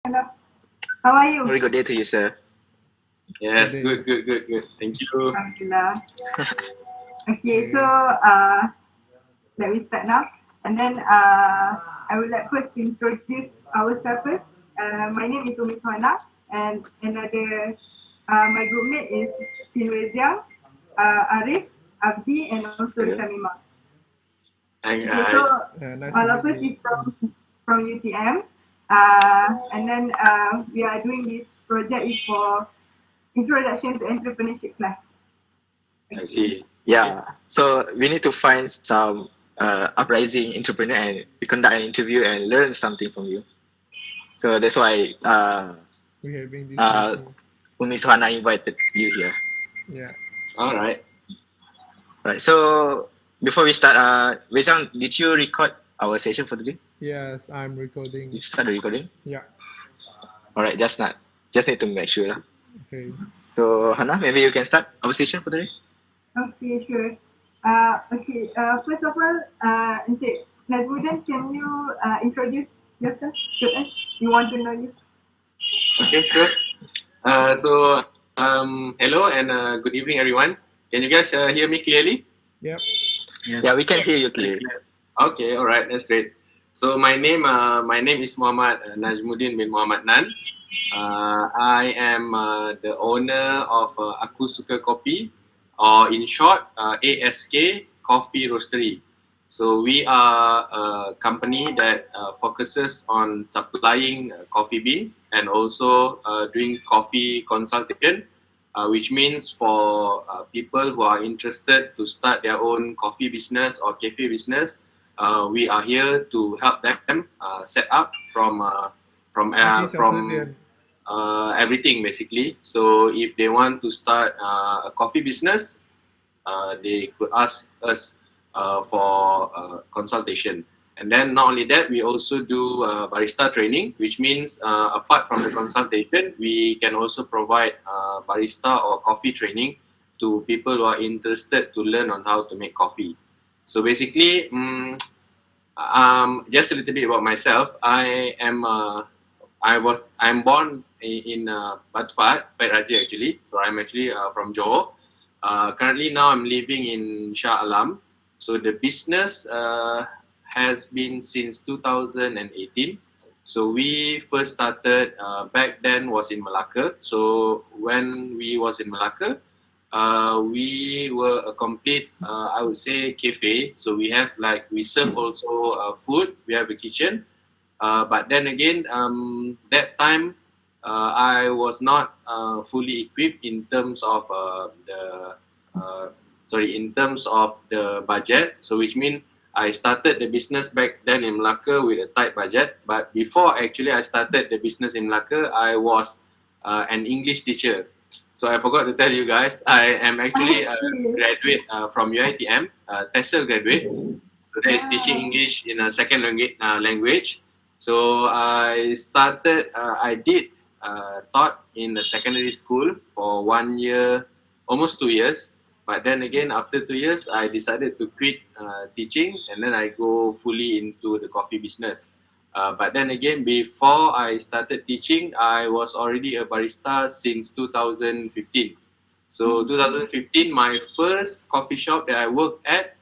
Hello. How are you? Very good day to you, sir. Yes, Good good. Thank you. Alhamdulillah. Okay, so day. let me start now. And then I would like first to introduce ourselves first. My name is Umi Sohana, and another my group mate is Chin Weziang, Arif, Abdi, and also Okay. Shamima. And Okay, so Nice to all of meet us you. is from UTM, and then we are doing this project is for introduction to entrepreneurship class. I Okay. see. Yeah. So we need to find some uprising entrepreneur and we conduct an interview and learn something from you. So that's why We're having this uh, meeting. Umi Suhana invited you here. Yeah. All right. Right. So before we start, Wei-Zhang, did you record our session for today? Yes, I'm Did you recording. start the recording? Yeah. All right. Just need to make sure. Lah. Okay. So Hana, maybe you can start our session for today. Okay, sure. Okay. First of all, Encik Nazmuddin, can you introduce yourself to us? We want to know you. Okay, sure. Hello and good evening, everyone. Can you guys hear me clearly? Yep. Yeah, we can Yes. hear you clearly. Okay, all right, that's great. So my name is Muhammad Najmuddin bin Muhammad Nan. I am the owner of AkuSuka Kopi, or in short, ASK Coffee Roastery. So we are a company that focuses on supplying coffee beans and also doing coffee consultation, which means for people who are interested to start their own coffee business or cafe business, we are here to help them set up Masih from Australian. everything basically. So if they want to start a coffee business, they could ask us for consultation. And then not only that, we also do barista training, which means apart from the consultation, we can also provide barista or coffee training to people who are interested to learn on how to make coffee. So basically, just a little bit about myself. I'm born in Batu Pahat, Pet Raja actually. So I'm actually from Johor. Currently now I'm living in Shah Alam. So the business has been since 2018. So we first started back then was in Malacca. So when we was in Malacca, we were a complete, I would say, cafe. So we serve also food. We have a kitchen. But then again, that time I was not fully equipped in terms of in terms of the budget. So which means I started the business back then in Malacca with a tight budget. But before actually I started the business in Malacca, I was an English teacher. So I forgot to tell you guys, I am I actually a see. graduate from UiTM, TESOL graduate. So that is teaching Wow. English in a second language. So I did taught in a secondary school for 1 year, almost 2 years. But then again, after 2 years, I decided to quit teaching and then I go fully into the coffee business. But then again, before I started teaching, I was already a barista since 2015. So Okay. 2015, my first coffee shop that I worked at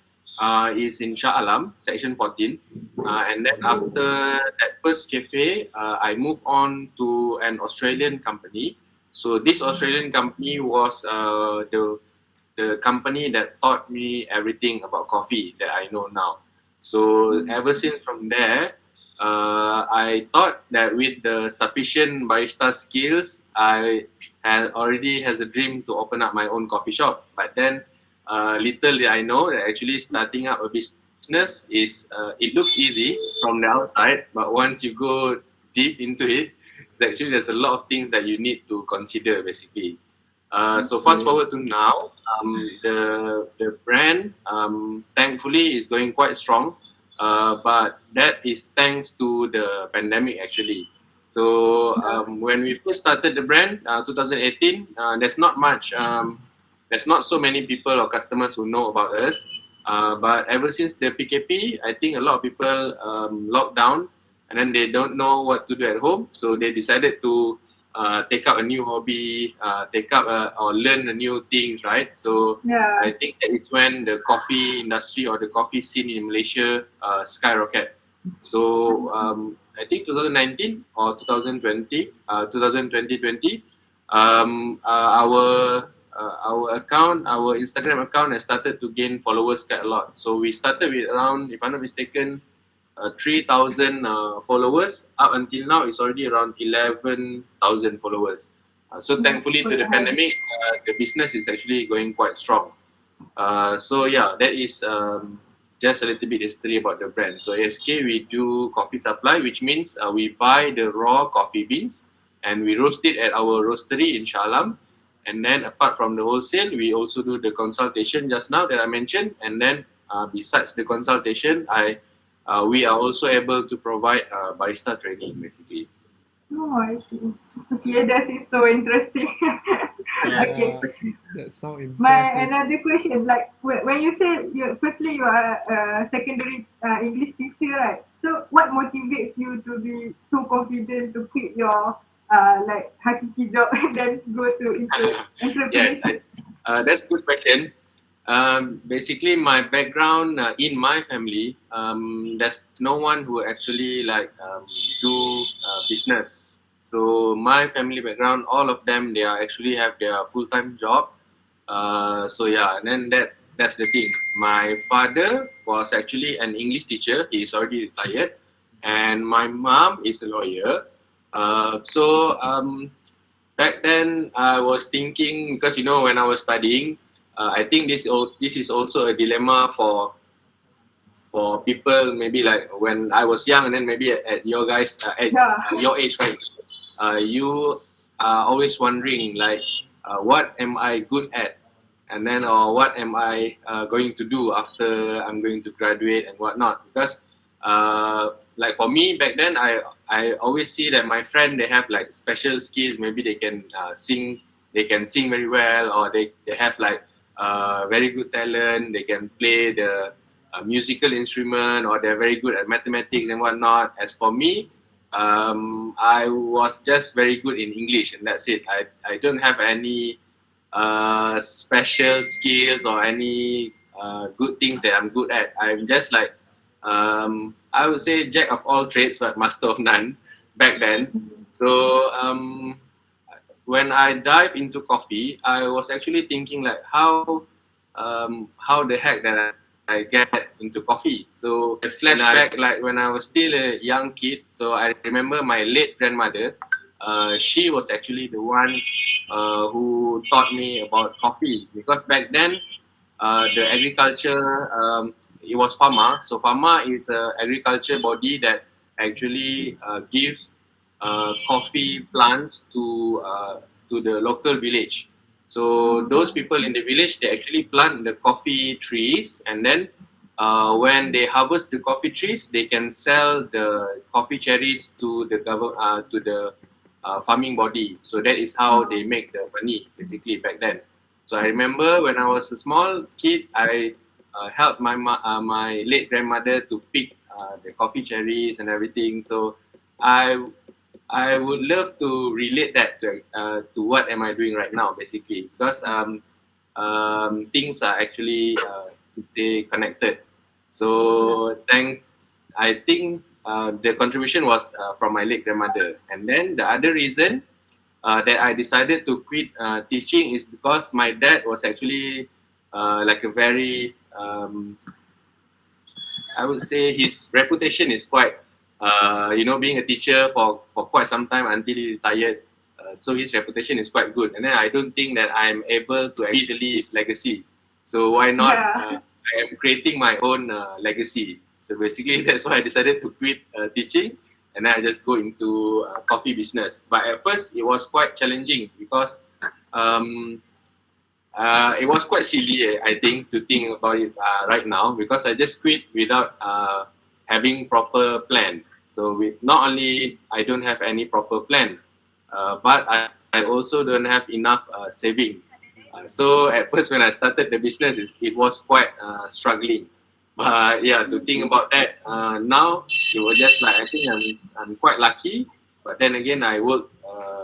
is in Shah Alam, section 14. And then after that first cafe, I moved on to an Australian company. So this Australian company was the company that taught me everything about coffee that I know now. So ever since from there, I thought that with the sufficient barista skills, I had already has a dream to open up my own coffee shop. But then, little did I know that actually starting up a business is it looks easy from the outside, but once you go deep into it, it's actually there's a lot of things that you need to consider basically. So fast Okay. forward to now, the brand thankfully is going quite strong, but that is thanks to the pandemic actually. So when we first started the brand, 2018, there's not so many people or customers who know about us. But ever since the PKP, I think a lot of people locked down and then they don't know what to do at home, so they decided to take up a new hobby, take up or learn a new things, right? So Yeah. I think that is when the coffee industry or the coffee scene in Malaysia skyrocket. So I think 2019 or 2020, 2020, our account, our Instagram account has started to gain followers quite a lot. So we started with around, if I'm not mistaken, 3,000 followers. Up until now, it's already around 11,000 followers. So thankfully to the pandemic, the business is actually going quite strong. So yeah, that is just a little bit history about the brand. So ASK, we do coffee supply, which means we buy the raw coffee beans and we roast it at our roastery in Shah Alam. And then apart from the wholesale, we also do the consultation just now that I mentioned. And then besides the consultation, we are also able to provide barista training basically. Oh, I see. Okay, that is so interesting. Okay. Yeah, that sounds My impressive. another question, like when you say firstly you are a secondary English teacher, right? So what motivates you to be so confident to quit your like hakiki job and then go into Yes, entrepreneurship? that's a good question. Basically, my background in my family, there's no one who actually do business. So my family background, all of them, they are actually have their full-time job. So yeah, and then that's the thing. My father was actually an English teacher. He's already retired, and my mom is a lawyer. So back then I was thinking, because when I was studying, I think this is also a dilemma for people, maybe like when I was young, and then maybe at your guys at Yeah. your age, right? You are always wondering like, what am I good at, and then or what am I going to do after I'm going to graduate and whatnot. Because like for me back then, I always see that my friend, they have like special skills. Maybe they can sing, they can sing very well, or they have like very good talent. They can play the musical instrument, or they're very good at mathematics and whatnot. As for me, I was just very good in English, and that's it. I don't have any special skills or any good things that I'm good at. I'm just like, I would say jack of all trades but master of none back then. So when I dive into coffee, I was actually thinking like how the heck that I get into coffee. So I flashback like when I was still a young kid. So I remember my late grandmother. She was actually the one who taught me about coffee, because back then the agriculture, it was FAMA. So FAMA is a agriculture body that actually gives coffee plants to the local village. So those people in the village, they actually plant the coffee trees, and then when they harvest the coffee trees, they can sell the coffee cherries to the to the farming body. So that is how they make the money basically back then. So I remember when I was a small kid, I helped my late grandmother to pick the coffee cherries and everything. So I I would love to relate that to what am I doing right now, basically, because things are actually to say connected. So I think the contribution was from my late grandmother, and then the other reason that I decided to quit teaching is because my dad was actually like a very I would say his reputation is quite, being a teacher for quite some time until he retired. So his reputation is quite good. And then I don't think that I'm able to actually his legacy. So why not? Yeah. I am creating my own legacy. So basically, that's why I decided to quit teaching, and then I just go into coffee business. But at first, it was quite challenging because um, it was quite silly, I think, to think about it right now, because I just quit without having proper plan. So not only I don't have any proper plan, but I also don't have enough savings. So at first when I started the business, it was quite struggling. But yeah, to think about that, now it was just like I think I'm quite lucky. But then again, I worked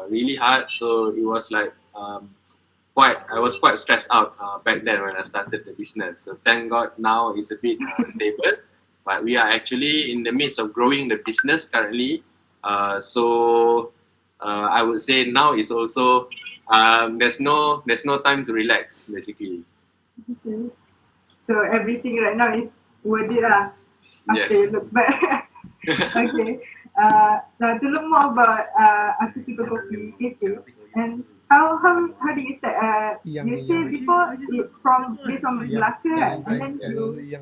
really hard, so it was like quite I was quite stressed out back then when I started the business. So thank God now it's a bit stable. But we are actually in the midst of growing the business currently. So I would say now is also there's no time to relax basically. Okay. So everything right now is worth it lah after you Yes. look back. Okay. Now to learn more about AkuSuka Kopi Cafe and how did you start? You said before it from based on Melaka kan, and then you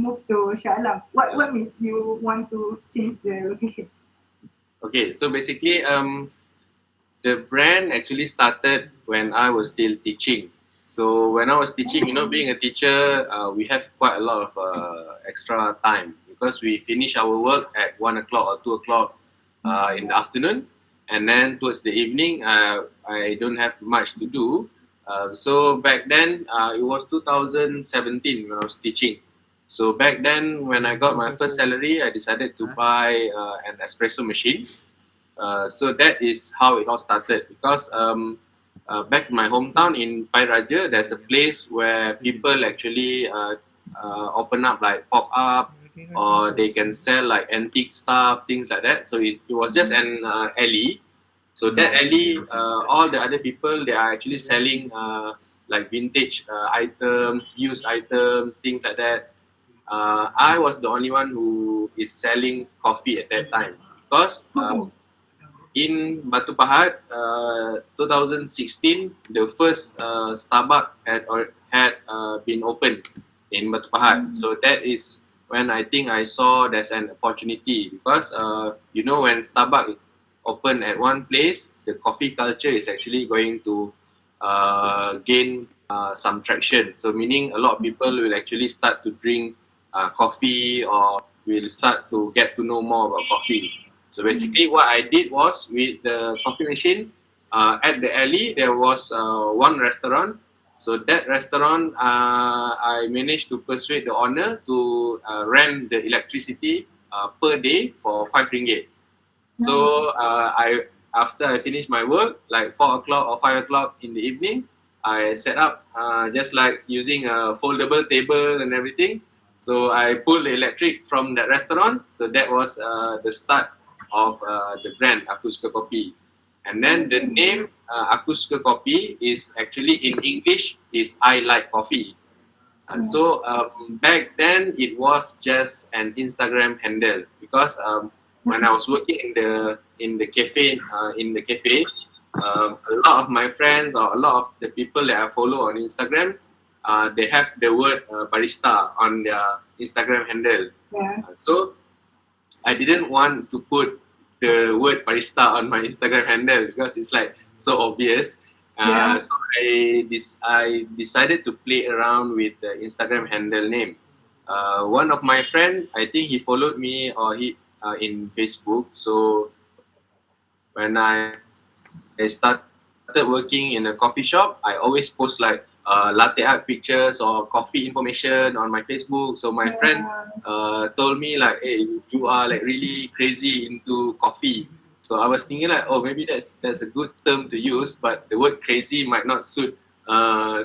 moved to Shah Alam. What means you want to change the location? Okay, so basically, the brand actually started when I was still teaching. So when I was teaching, being a teacher, we have quite a lot of extra time because we finish our work at 1 o'clock or 2 o'clock in the afternoon, and then towards the evening, I don't have much to do. So back then, it was 2017 when I was teaching. So back then, when I got my first salary, I decided to buy an espresso machine. So that is how it all started because back in my hometown in Pai Raja, there's a place where people actually open up like pop up or they can sell like antique stuff, things like that. So it was just an alley. So that alley, all the other people they are actually selling like vintage items, used items, things like that. I was the only one who is selling coffee at that time because in Batu Pahat, 2016, the first Starbucks had been opened in Batu Pahat. So that is when I think I saw there's an opportunity because when Starbucks open at one place, the coffee culture is actually going to gain some traction. So meaning a lot of people will actually start to drink coffee or will start to get to know more about coffee. So basically, what I did was with the coffee machine at the alley, there was one restaurant. So that restaurant, I managed to persuade the owner to rent the electricity per day for RM5. So after I finished my work, like 4 o'clock or 5 o'clock in the evening, I set up just like using a foldable table and everything. So I pulled the electric from that restaurant. So that was the start of the brand AkuSuka Kopi. And then the name AkuSuka Kopi is actually in English is I like coffee. So back then it was just an Instagram handle because when I was working in the cafe, a lot of my friends or a lot of the people that I follow on Instagram, they have the word barista on their Instagram handle. Yeah. So I didn't want to put the word barista on my Instagram handle because it's like so obvious. Yeah. So I decided to play around with the Instagram handle name. One of my friend, I think he followed me or he in Facebook. So when I started working in a coffee shop, I always post like latte art pictures or coffee information on my Facebook. So my friend told me like, hey, you are like really crazy into coffee. So I was thinking like, oh, maybe that's a good term to use, but the word crazy might not suit me.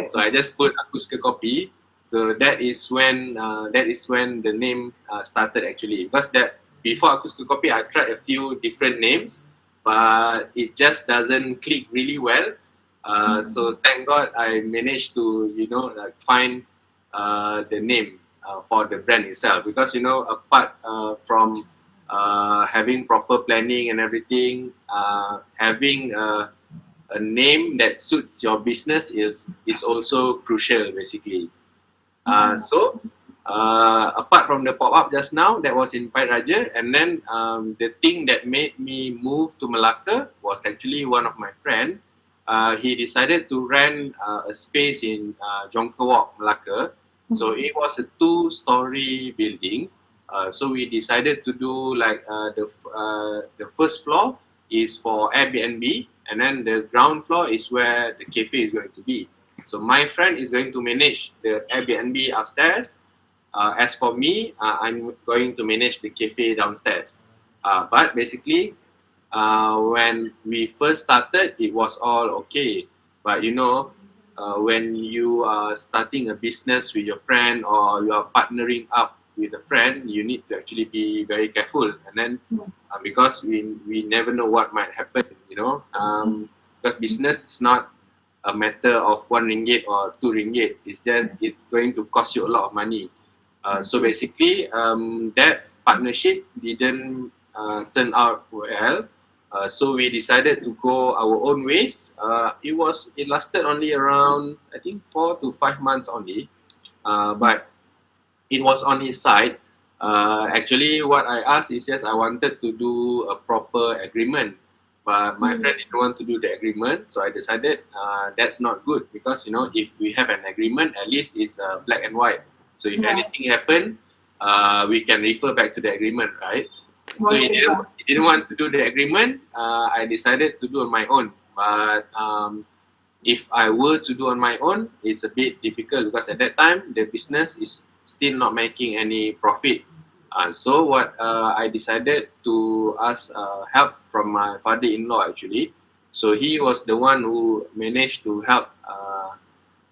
So I just put AkuSuka Kopi. So that is when the name started actually. Because that before AkuSuka Kopi, I tried a few different names, but it just doesn't click really well. So thank God I managed to like find the name for the brand itself because apart from having proper planning and everything, having a name that suits your business is also crucial basically. So apart from the pop-up just now, that was in Pai Raja, and then the thing that made me move to Melaka was actually one of my friend. He decided to rent a space in Jonker Walk, Melaka. So it was a 2-story building. So we decided to do like the first floor is for Airbnb, and then the ground floor is where the cafe is going to be. So my friend is going to manage the Airbnb upstairs. As for me, I'm going to manage the cafe downstairs. But basically, when we first started, it was all okay. But you know, when you are starting a business with your friend or you are partnering up with a friend, you need to actually be very careful. And then because we never know what might happen, you know, because business is not a matter of 1 ringgit or 2 ringgit. It's just it's going to cost you a lot of money. So basically, that partnership didn't turn out well. So we decided to go our own ways. It lasted only around I think 4 to 5 months only, but it was on his side. Actually, what I asked is just I wanted to do a proper agreement, but my friend didn't want to do the agreement, so I decided that's not good because you know if we have an agreement, at least it's black and white. So if anything happen, we can refer back to the agreement, right? So he didn't want to do the agreement. I decided to do on my own, but if I were to do on my own, it's a bit difficult because at that time the business is still not making any profit. So what I decided to ask help from my father-in-law actually. So he was the one who managed to help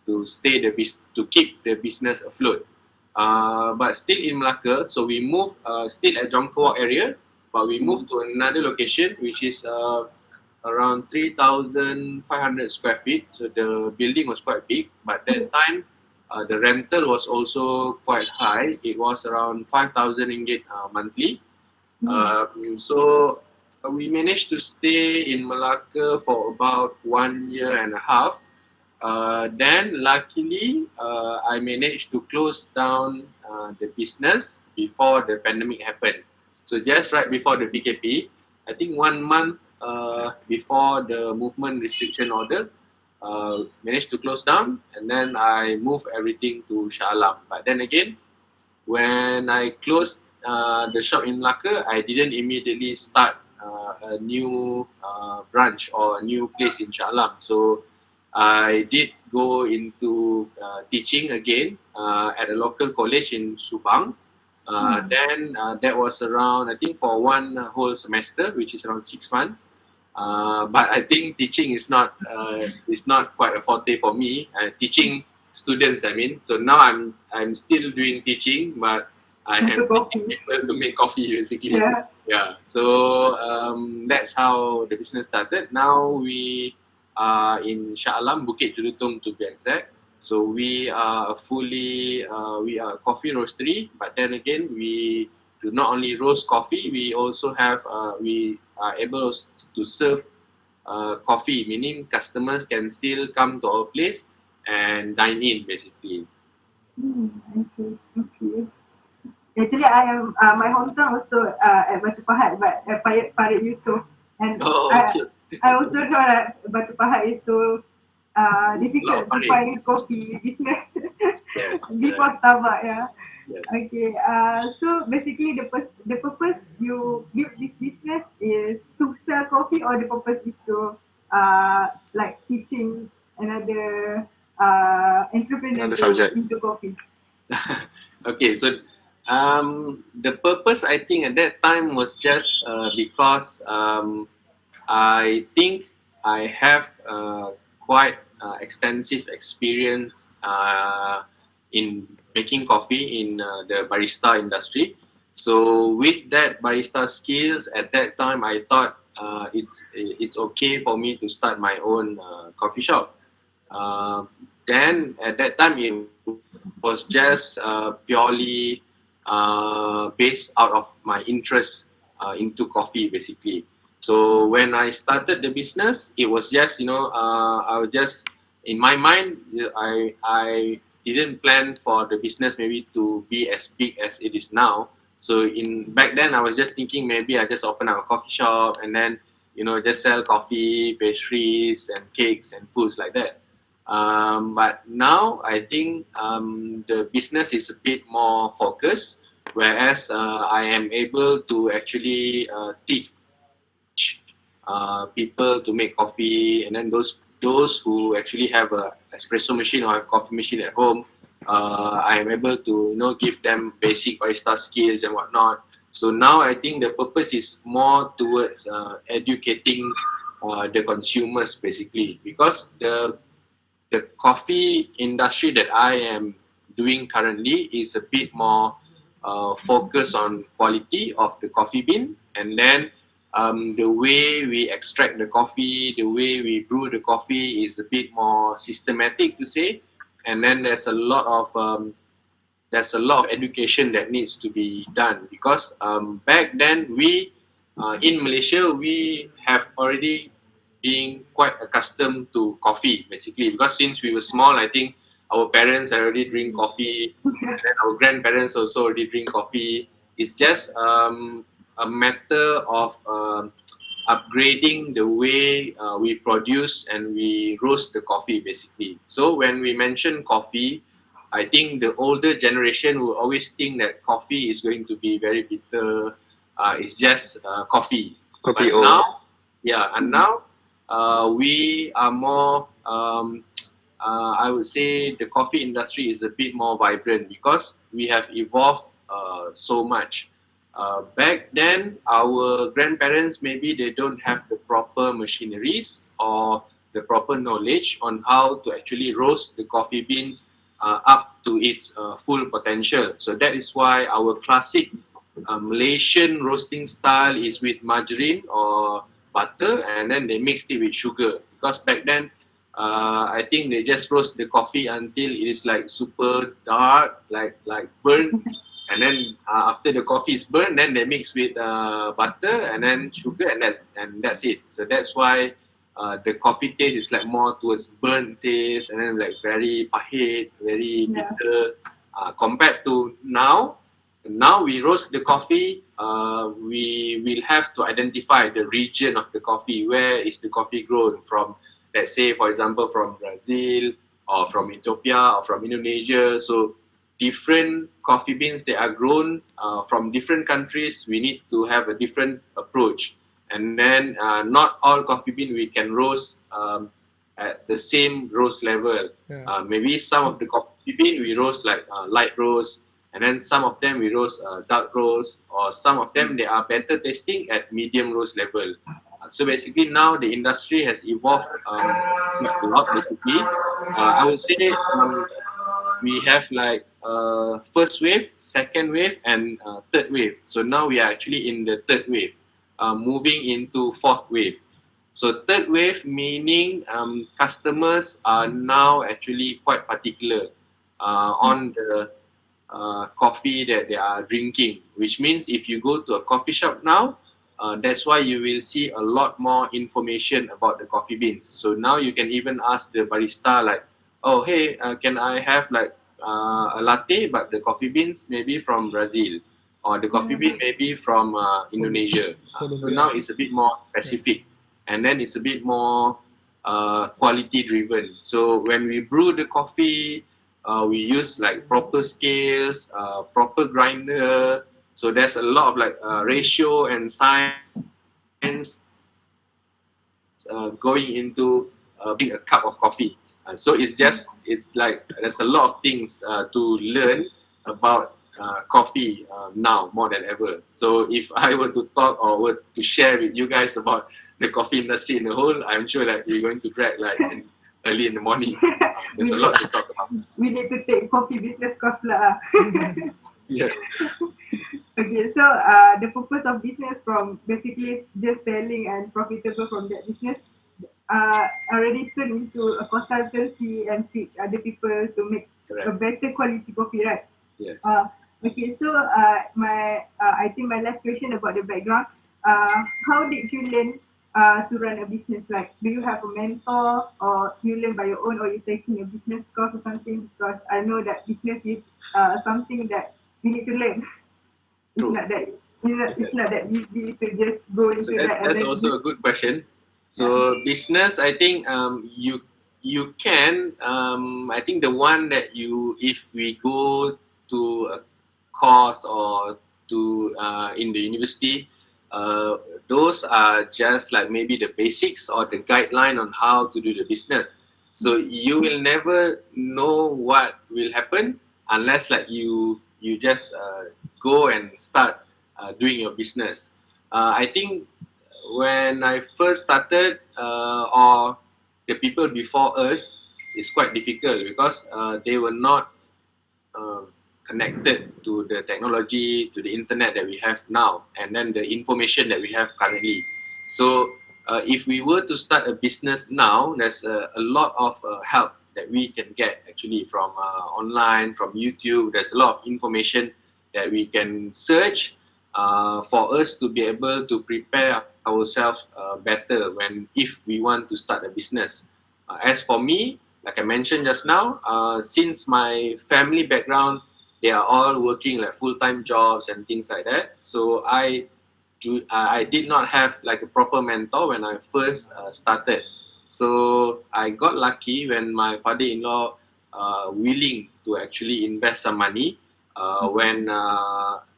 to to keep the business afloat. But still in Malacca, so we moved still at Jongkawak area, but we moved to another location which is around 3,500 square feet. So the building was quite big, but that time the rental was also quite high. It was around 5,000 ringgit monthly. So we managed to stay in Malacca for about 1 year and a half. Then luckily, I managed to close down the business before the pandemic happened. So just right before the PKP, I think 1 month before the movement restriction order, managed to close down, and then I moved everything to Shah Alam. But then again, when I closed the shop in Malacca, I didn't immediately start a new branch or a new place in Shah Alam. So I did go into teaching again at a local college in Subang. Then that was around, I think, for one whole semester, which is around 6 months. But I think teaching is not quite a forte for me. Teaching students, I mean. So now I'm still doing teaching, but I am teaching people to make coffee basically. Yeah. So that's how the business started. Now we are in Shah Alam, Bukit Jelutong to be exact. So we are we are a coffee roastery, but then again we do not only roast coffee, we also have we are able to serve coffee, meaning customers can still come to our place and dine in basically. I see. Okay. Actually, I am my hometown also at Batu Pahat, but Parit Yusof, and Okay. I also know that Batu Pahat is so difficult to find coffee business Yes. before Starbucks. Yeah. Yes. Okay. So basically, the purpose you build this business is to sell coffee, or the purpose is to like teaching another entrepreneur Another subject. into coffee. Okay, so the purpose I think at that time was just because I think I have quite extensive experience in making coffee in the barista industry. So with that barista skills, at that time I thought it's okay for me to start my own coffee shop. Then at that time it was just purely based out of my interest into coffee basically. So when I started the business, it was just I was just in my mind I didn't plan for the business maybe to be as big as it is now. So in back then I was just thinking maybe I just open up a coffee shop and then just sell coffee, pastries and cakes and foods like that. But now I think the business is a bit more focused, whereas I am able to actually teach people to make coffee, and then those who actually have a espresso machine or have coffee machine at home, I am able to give them basic barista skills and whatnot. So now I think the purpose is more towards educating the consumers basically, because the coffee industry that I am doing currently is a bit more focused on quality of the coffee bean, and then the way we extract the coffee, the way we brew the coffee is a bit more systematic to say, and then there's a lot of education that needs to be done, because back then we in Malaysia we have already been quite accustomed to coffee basically, because since we were small, I think our parents already drink coffee and then our grandparents also already drink coffee. It's just a matter of upgrading the way we produce and we roast the coffee basically. So when we mention coffee, I think the older generation will always think that coffee is going to be very bitter. It's just coffee. Kopi But O. now, yeah, and now we are more. I would say the coffee industry is a bit more vibrant because we have evolved so much. Back then, our grandparents maybe they don't have the proper machineries or the proper knowledge on how to actually roast the coffee beans up to its full potential. So that is why our classic Malaysian roasting style is with margarine or butter, and then they mixed it with sugar. Because back then, I think they just roast the coffee until it is like super dark, like burnt, and then after the coffee is burnt, then they mix with butter and then sugar, and that's it. So that's why the coffee taste is like more towards burnt taste, and then like very pahit, very bitter. Compared to now we roast the coffee. We will have to identify the region of the coffee. Where is the coffee grown from? Let's say, for example, from Brazil or from Ethiopia or from Indonesia. So different coffee beans that are grown from different countries, we need to have a different approach. And then not all coffee bean we can roast at the same roast level. Yeah. Maybe some of the coffee bean we roast like light roast, and then some of them we roast dark roast, or some of them they are better tasting at medium roast level. So basically now the industry has evolved quite a lot basically. I would say we have like first wave, second wave, and third wave. So now we are actually in the third wave, moving into fourth wave. So third wave meaning customers are now actually quite particular on the coffee that they are drinking, which means if you go to a coffee shop now, that's why you will see a lot more information about the coffee beans. So now you can even ask the barista like, oh hey, can I have like a latte, but the coffee beans maybe from Brazil, or the coffee bean maybe from Indonesia. So now it's a bit more specific, and then it's a bit more quality driven. So when we brew the coffee, we use like proper scales, proper grinder. So there's a lot of like ratio and science going into being a cup of coffee. So it's like there's a lot of things to learn about coffee now more than ever. So if I were to talk or were to share with you guys about the coffee industry in the whole, I'm sure like we're going to drag like early in the morning. There's a lot to talk about. We need to take coffee business course lah. Yes. Okay, so the purpose of business from basically just selling and profitable from that business already turned into a consultancy and teach other people to make a better quality coffee, right? Yes. Okay, so I think my last question about the background. How did you learn to run a business? Like, do you have a mentor, or you learn by your own, or you taking a business course or something? Because I know that business is something that you need to learn. It's not that it's not that easy to just go into So that. that's also a good question. So business, I think you can. I think the one that if we go to a course or to in the university, those are just like maybe the basics or the guideline on how to do the business. So you will never know what will happen unless like you just go and start doing your business. I think when I first started, or the people before us, is quite difficult because they were not uh, connected to the technology, to the internet that we have now, and then the information that we have currently. So if we were to start a business now, there's a lot of help that we can get actually from online, from YouTube. There's a lot of information that we can search for us to be able to prepare ourselves better when if we want to start a business. As for me, like I mentioned just now, since my family background, they are all working like full-time jobs and things like that. So I did not have like a proper mentor when I first started. So I got lucky when my father-in-law willing to actually invest some money when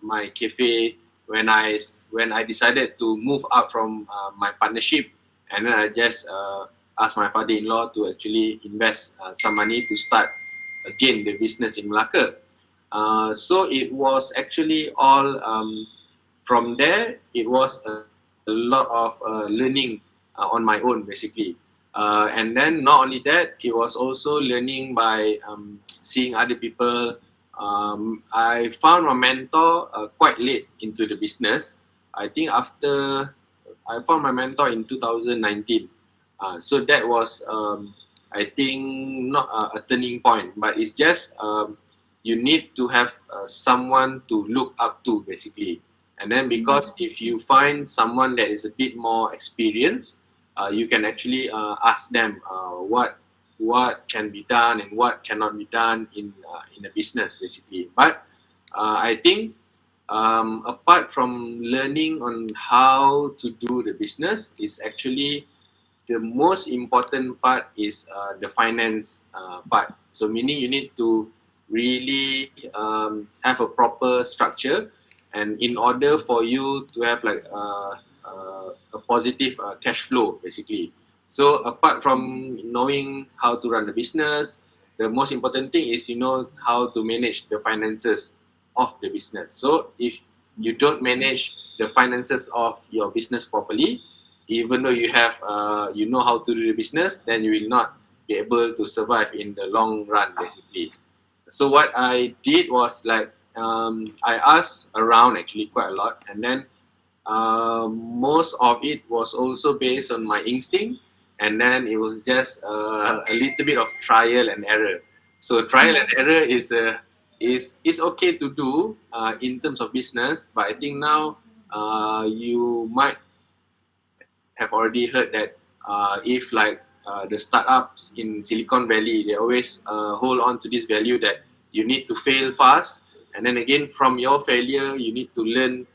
my cafe when I decided to move out from my partnership, and then I just asked my father-in-law to actually invest some money to start again the business in Malacca. So it was actually all from there. It was a lot of learning on my own basically. And then not only that, it was also learning by seeing other people. I found my mentor quite late into the business. I think after I found my mentor in 2019. So that was, I think, not a turning point, but it's just you need to have someone to look up to, basically. And then because if you find someone that is a bit more experienced, you can actually ask them what can be done and what cannot be done in a business, basically. But I think apart from learning on how to do the business, is actually the most important part is the finance part. So meaning you need to really have a proper structure, and in order for you to have like a positive cash flow, basically. So apart from knowing how to run the business, the most important thing is you know how to manage the finances of the business. So if you don't manage the finances of your business properly, even though you have you know how to do the business, then you will not be able to survive in the long run, basically. So what I did was like I asked around actually quite a lot, and then most of it was also based on my instinct, and then it was just a little bit of trial and error. So trial and error is okay to do in terms of business, but I think now you might have already heard that if like the startups in Silicon Valley, they always hold on to this value that you need to fail fast, and then again from your failure you need to learn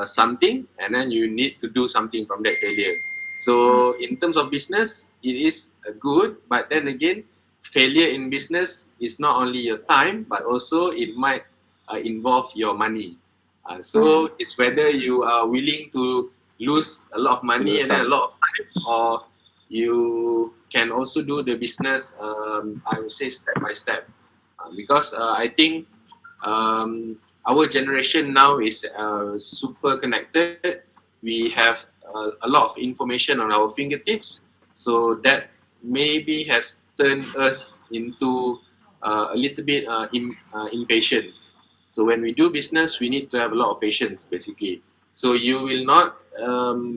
something, and then you need to do something from that failure. So in terms of business, it is good, but then again, failure in business is not only your time, but also it might involve your money. So it's whether you are willing to lose a lot of money and then a lot of time, or you can also do the business, I would say, step by step. Because I think our generation now is super connected. We have a lot of information on our fingertips, so that maybe has turned us into a little bit impatient. So when we do business, we need to have a lot of patience, basically. So you will not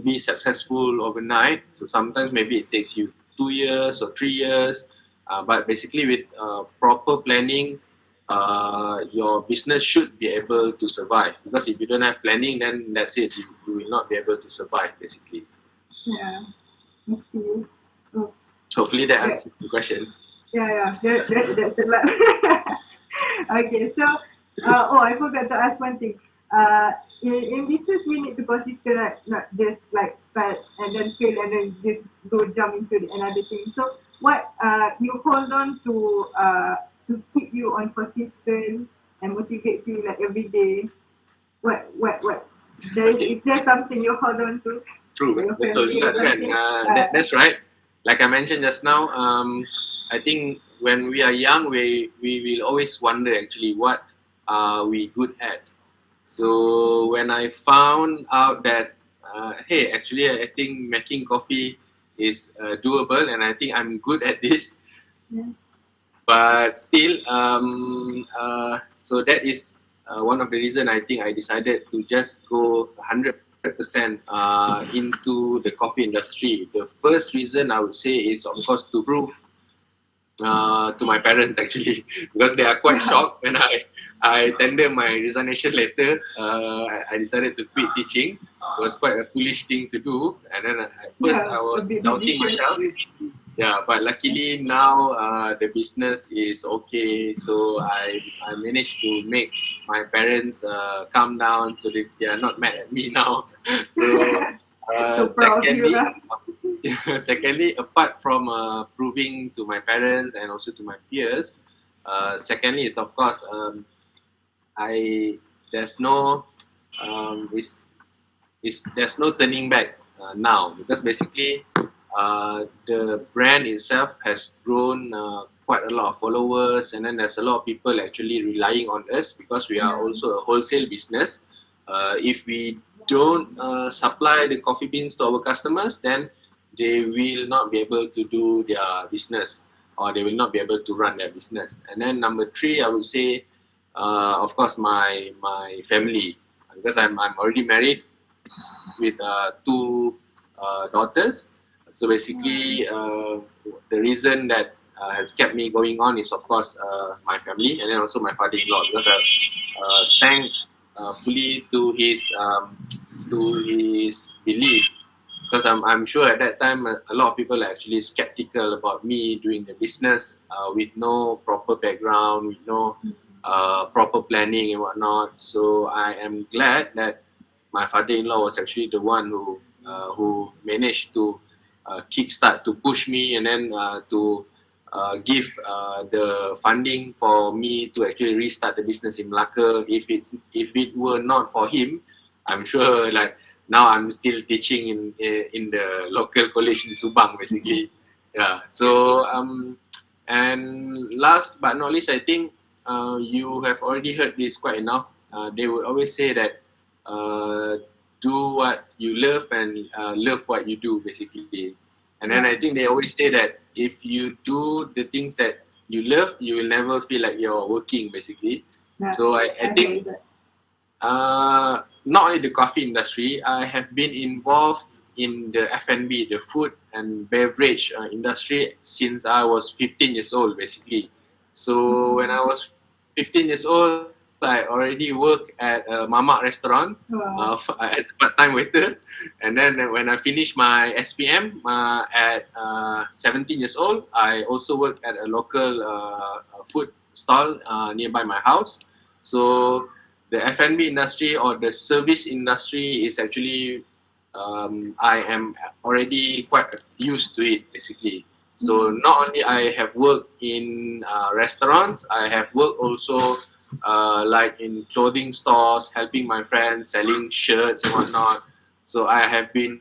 be successful overnight. So sometimes maybe it takes you 2 years or 3 years. But basically with proper planning, your business should be able to survive. Because if you don't have planning, then that's it. You will not be able to survive, basically. Yeah. Okay. Oh, Hopefully that answers the question. yeah. That's a lot. Okay, so I forgot to ask one thing. In business, we need to consistent, right? Not just like start and then fail and then just go jump into another thing. So, what you hold on to keep you on consistent and motivates you like every day? What? Okay. Is there something you hold on to? True, Your betul family juga or tu kan. something? That's right. Like I mentioned just now, I think when we are young, we will always wonder actually what are we good at. So when I found out that, hey, actually I think making coffee is doable, and I think I'm good at this. Yeah. But still, so that is one of the reason I think I decided to just go 100% into the coffee industry. The first reason I would say is, of course, to prove to my parents actually, because they are quite shocked when I tender my resignation letter. I decided to quit teaching. It was quite a foolish thing to do, and then at first Yeah, I a was bit doubting decision. myself. Yeah, but luckily now the business is okay, so I managed to make my parents calm down so that they are not mad at me now. So So proud of you secondly, lah. secondly, apart from proving to my parents and also to my peers, secondly is of course I there's no is there's no turning back now, because basically the brand itself has grown quite a lot of followers, and then there's a lot of people actually relying on us because we are Yeah. also a wholesale business. If we don't supply the coffee beans to our customers, then they will not be able to do their business, or they will not be able to run their business. And then number three, I would say, of course, my family, because I'm already married with two daughters. So basically, the reason that has kept me going on is, of course, my family, and then also my father-in-law, because I thank fully to his belief. Because I'm sure at that time a lot of people are actually skeptical about me doing the business with no proper background, with no proper planning and whatnot. So I am glad that my father-in-law was actually the one who managed to kickstart, to push me, and then to give the funding for me to actually restart the business in Malacca. If it were not for him, I'm sure like now I'm still teaching in the local college in Subang basically. Yeah. So and last but not least, I think you have already heard this quite enough. They would always say that uh, do what you love and love what you do basically. And then I think they always say that if you do the things that you love, you will never feel like you're working basically. Yeah. So I I think heard that. not only the coffee industry, I have been involved in the F&B, the food and beverage industry since I was 15 years old, basically. So when I was 15 years old, I already worked at a mamak restaurant Wow. as a part-time waiter. And then when I finished my SPM at 17 years old, I also worked at a local food stall nearby my house. So the F&B industry or the service industry is actually I am already quite used to it basically. So not only I have worked in restaurants, I have worked also like in clothing stores, helping my friends selling shirts and whatnot. So I have been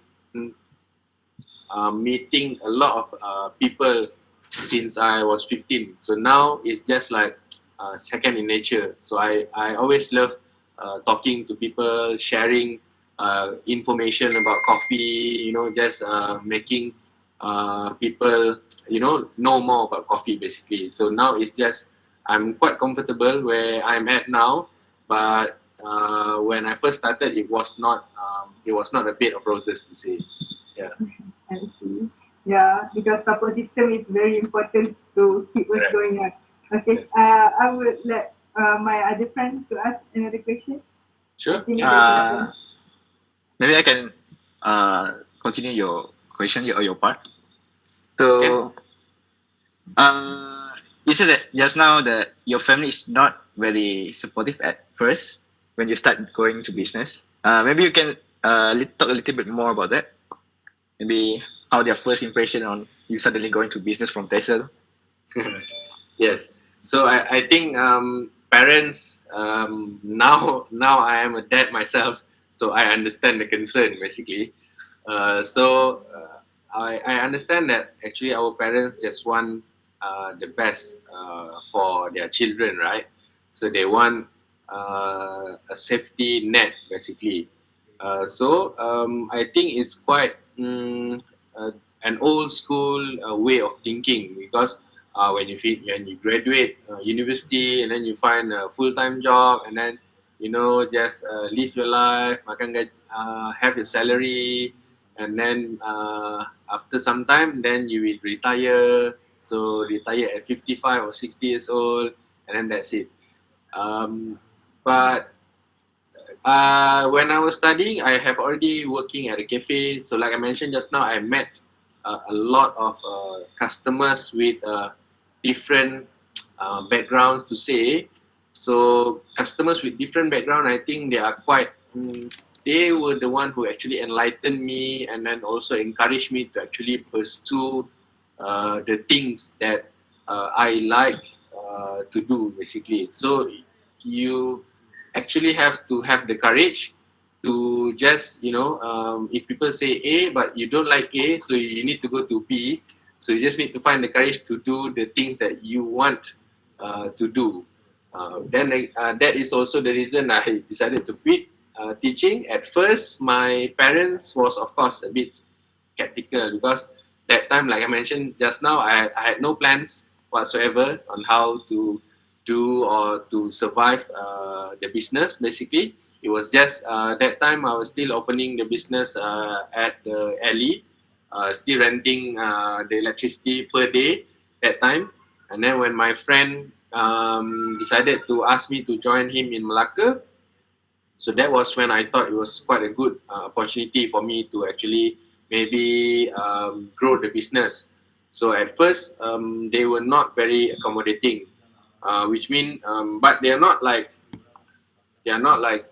meeting a lot of people since I was 15. So now it's just like second in nature. So I always love talking to people, sharing information about coffee, just making people, know more about coffee basically. So now it's just, I'm quite comfortable where I'm at now, but when I first started, it was not a bed of roses to say. Yeah. I see. Yeah, because support system is very important to keep us Correct. going on. Okay. Yes. I would let my other friend to ask another question. I Sure. think Yeah. there's a Maybe I can continue your question or your part. Can. So, you said that just now that your family is not very supportive at first when you start going to business. Maybe you can talk a little bit more about that. Maybe how their first impression on you suddenly going to business from Tesla. Yes. So I think parents now I am a dad myself. So I understand the concern basically. I understand that actually our parents just want the best for their children, right? So they want a safety net basically. I think it's quite uh, an old school way of thinking, because when you graduate university and then you find a full time job, and then just live your life, have your salary, and then after some time, then you will retire. So retire at 55 or 60 years old, and then that's it. But when I was studying, I have already working at a cafe. So like I mentioned just now, I met a lot of customers with different backgrounds to say. So customers with different background, I think they are quite. They were the one who actually enlightened me, and then also encouraged me to actually pursue the things that I like to do basically. So you actually have to have the courage to just if people say A but you don't like A, so you need to go to B. So you just need to find the courage to do the things that you want to do. That is also the reason I decided to quit teaching. At first, my parents was of course a bit skeptical, because that time, like I mentioned just now, I had no plans whatsoever on how to do or to survive the business. Basically, it was just that time I was still opening the business at the alley, still renting the electricity per day that time. And then when my friend decided to ask me to join him in Malacca, so that was when I thought it was quite a good opportunity for me to actually maybe grow the business. So at first, they were not very accommodating, which mean, but they are not like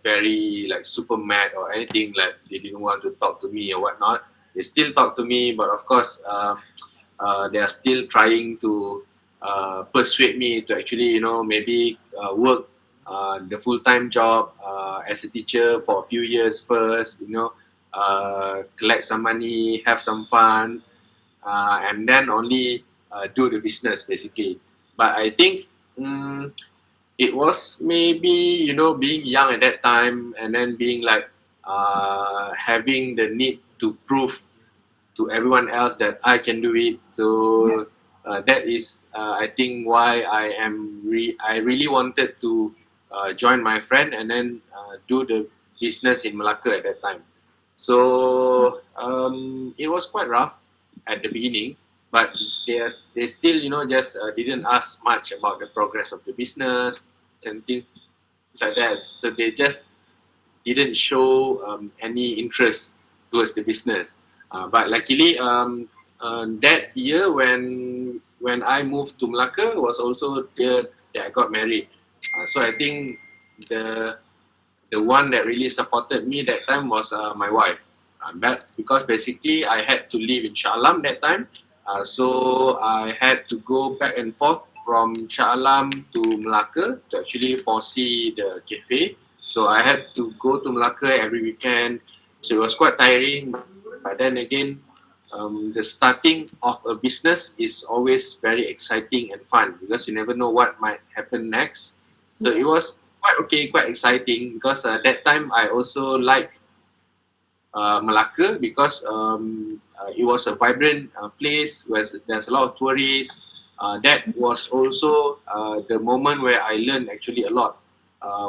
very like super mad or anything, like they didn't want to talk to me or whatnot. They still talk to me, but of course, they are still trying to persuade me to actually, maybe work the full time job as a teacher for a few years first, collect some money, have some funds, and then only do the business basically. But I think. It was maybe being young at that time, and then being like having the need to prove to everyone else that I can do it. So that is I think why I really wanted to join my friend, and then do the business in Malacca at that time. So it was quite rough at the beginning, but they still just didn't ask much about the progress of the business and things like that. So they just didn't show any interest towards the business. But luckily, that year when I moved to Malacca was also the year that I got married. So I think the the one that really supported me that time was my wife. But because basically I had to live in Shah Alam that time, so I had to go back and forth from Shah Alam to Malacca to actually foresee the cafe. So I had to go to Malacca every weekend. So it was quite tiring. But then again, the starting of a business is always very exciting and fun, because you never know what might happen next. So it was quite okay, quite exciting, because that time I also like Malacca, because it was a vibrant place where there's a lot of tourists. That was also the moment where I learned actually a lot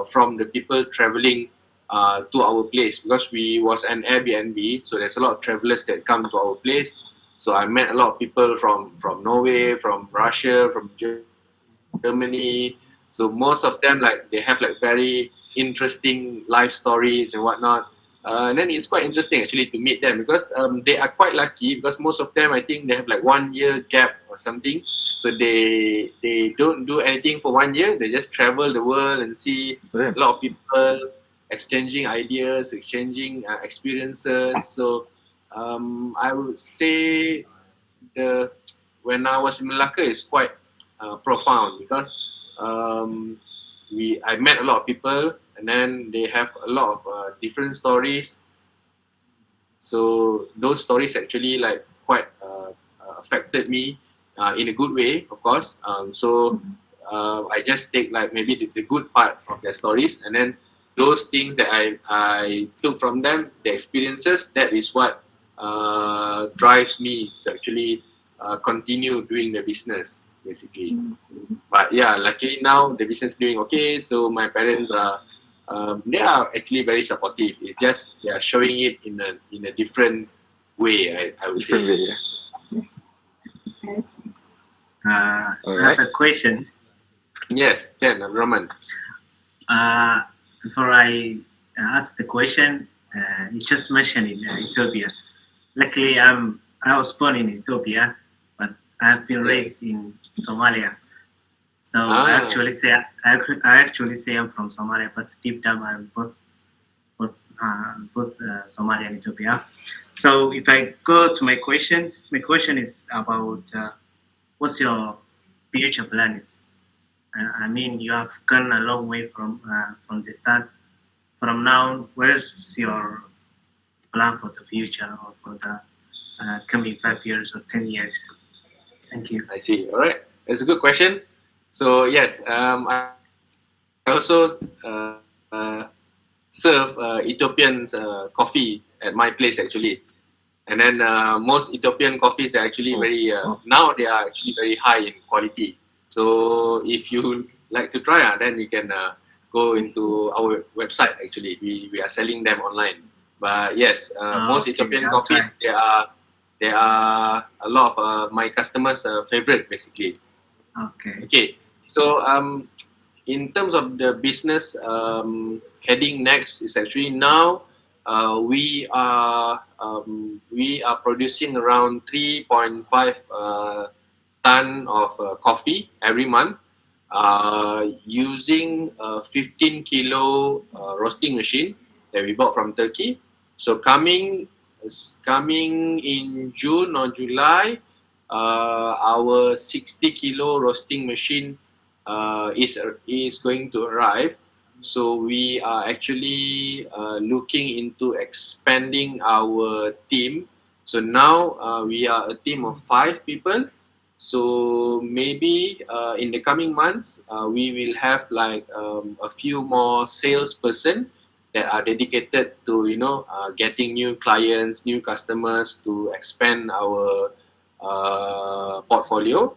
from the people traveling to our place, because we was an Airbnb, so there's a lot of travelers that come to our place. So I met a lot of people from Norway, from Russia, from Germany. So most of them, like, they have like very interesting life stories and whatnot. And then it's quite interesting actually to meet them, because they are quite lucky, because most of them, I think they have like 1 year gap or something. So they don't do anything for 1 year. They just travel the world and see a lot of people, exchanging ideas, exchanging experiences. So I would say the when I was in Malacca is quite profound, because I met a lot of people. and then they have a lot of different stories. So those stories actually like quite affected me in a good way, of course. I just take like maybe the good part of their stories, and then those things that I took from them, the experiences, that is what drives me to actually continue doing the business, basically. But yeah, luckily now the business doing okay. So my parents are they are actually very supportive. It's just they are showing it in a different way. I would Different say. way, yeah. Yes. I Alright. have a question. Yes, Ken, Roman. Uh, Before I ask the question, you just mentioned in Ethiopia. Luckily, I was born in Ethiopia, but I've been Yes. raised in Somalia. So Ah, I actually say I'm from Somalia, but deep down I'm both Somalia and Ethiopia. So if I go to my question is about what's your future plan is. I mean, you have gone a long way from the start. From now, where's your plan for the future or for the coming 5 years or 10 years? Thank you. I see. All right, that's a good question. So yes, I also serve Ethiopian coffee at my place actually. And then most Ethiopian coffees are actually very now they are actually very high in quality. So if you like to try, then you can go into our website. Actually, we are selling them online. But yes, most Okay, Ethiopian I'll try. coffees they are a lot of my customers' favorite basically. Okay. Okay, so in terms of the business heading next is actually now we are producing around 3.5 ton of coffee every month using a 15 kilo roasting machine that we bought from Turkey. So coming in June or July, our 60 kilo roasting machine is going to arrive. So we are actually looking into expanding our team. So now we are a team of 5 people. So maybe in the coming months we will have like a few more salesperson that are dedicated to getting new clients, new customers to expand our portfolio.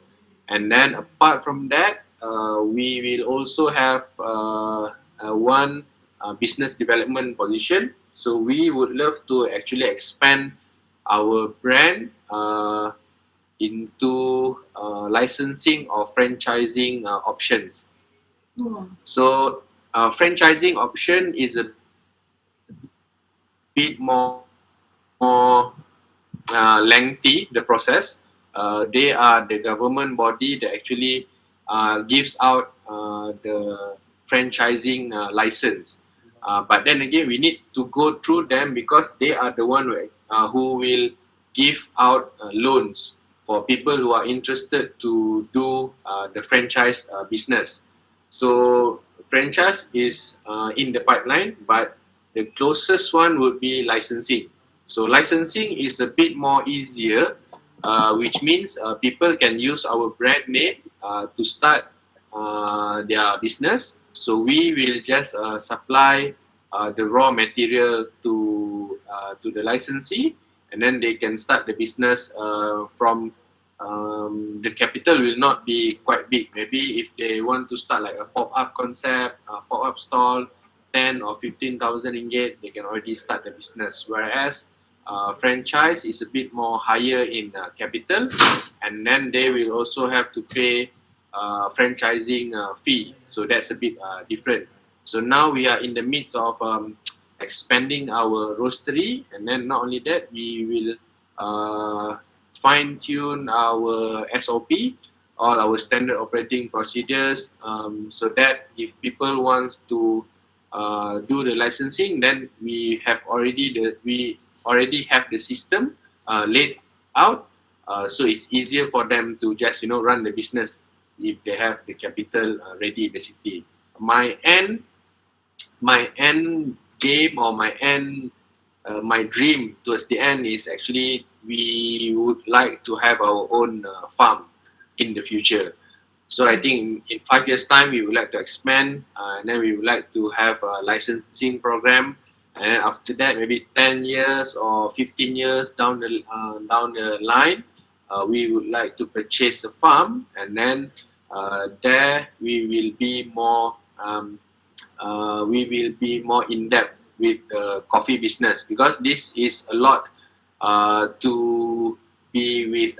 And then apart from that, we will also have one business development position. So we would love to actually expand our brand into licensing or franchising options. Oh. So franchising option is a bit more lengthy, the process. They are the government body that actually gives out the franchising license. But then again, we need to go through them because they are the one who will give out loans for people who are interested to do the franchise business. So franchise is in the pipeline, but the closest one would be licensing. So licensing is a bit more easier, which means people can use our brand name to start their business. So we will just supply the raw material to the licensee, and then they can start the business from. The capital will not be quite big. Maybe if they want to start like a pop-up concept, a pop-up stall, 10 or 15,000 ringgit, they can already start the business. Whereas franchise is a bit more higher in capital, and then they will also have to pay franchising fee. So that's a bit different. So now we are in the midst of expanding our roastery, and then not only that, we will fine tune our SOP, all our standard operating procedures, so that if people want to do the licensing, then we already have the system laid out, so it's easier for them to just run the business if they have the capital ready. Basically, my end, my end game or my dream towards the end is actually we would like to have our own farm in the future. So I think in 5 years' time we would like to expand, and then we would like to have a licensing program, and then after that maybe 10 years or 15 years down the line, we would like to purchase a farm, and then there we will be more in depth with the coffee business, because this is a lot to be with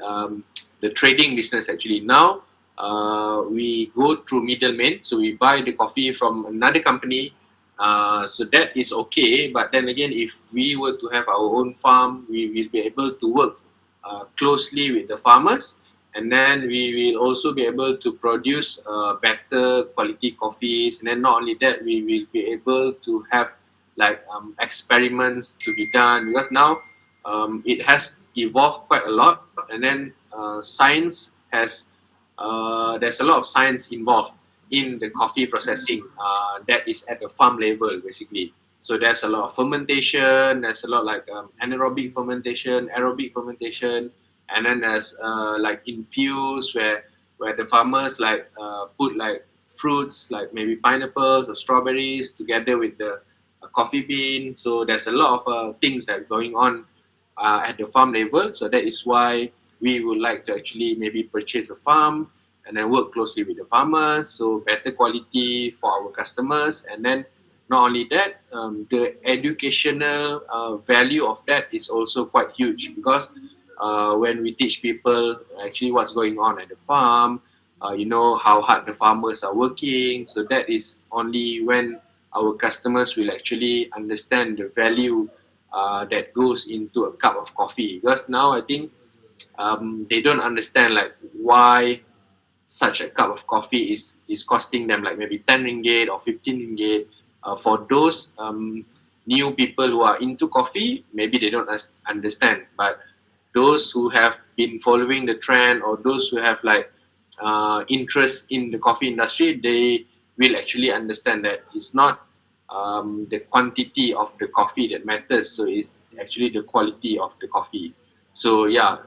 the trading business. Actually now we go through middlemen, so we buy the coffee from another company, so that is okay. But then again, if we were to have our own farm, we will be able to work closely with the farmers, and then we will also be able to produce better quality coffees. And then not only that, we will be able to have like experiments to be done, because now it has evolved quite a lot, and then science has there's a lot of science involved in the coffee processing that is at the farm level basically. So there's a lot of fermentation, there's a lot like anaerobic fermentation, aerobic fermentation, and then there's like infused where the farmers like put like fruits like maybe pineapples or strawberries together with the coffee bean. So there's a lot of things that are going on at the farm level. So that is why we would like to actually maybe purchase a farm and then work closely with the farmers, so better quality for our customers. And then not only that, the educational value of that is also quite huge, because when we teach people actually what's going on at the farm, how hard the farmers are working, so that is only when our customers will actually understand the value that goes into a cup of coffee. Because now I think they don't understand like why such a cup of coffee is costing them like maybe 10 ringgit or 15 ringgit. For those new people who are into coffee, maybe they don't understand. But those who have been following the trend, or those who have like interest in the coffee industry, they will actually understand that it's not the quantity of the coffee that matters, so it's actually the quality of the coffee. So yeah,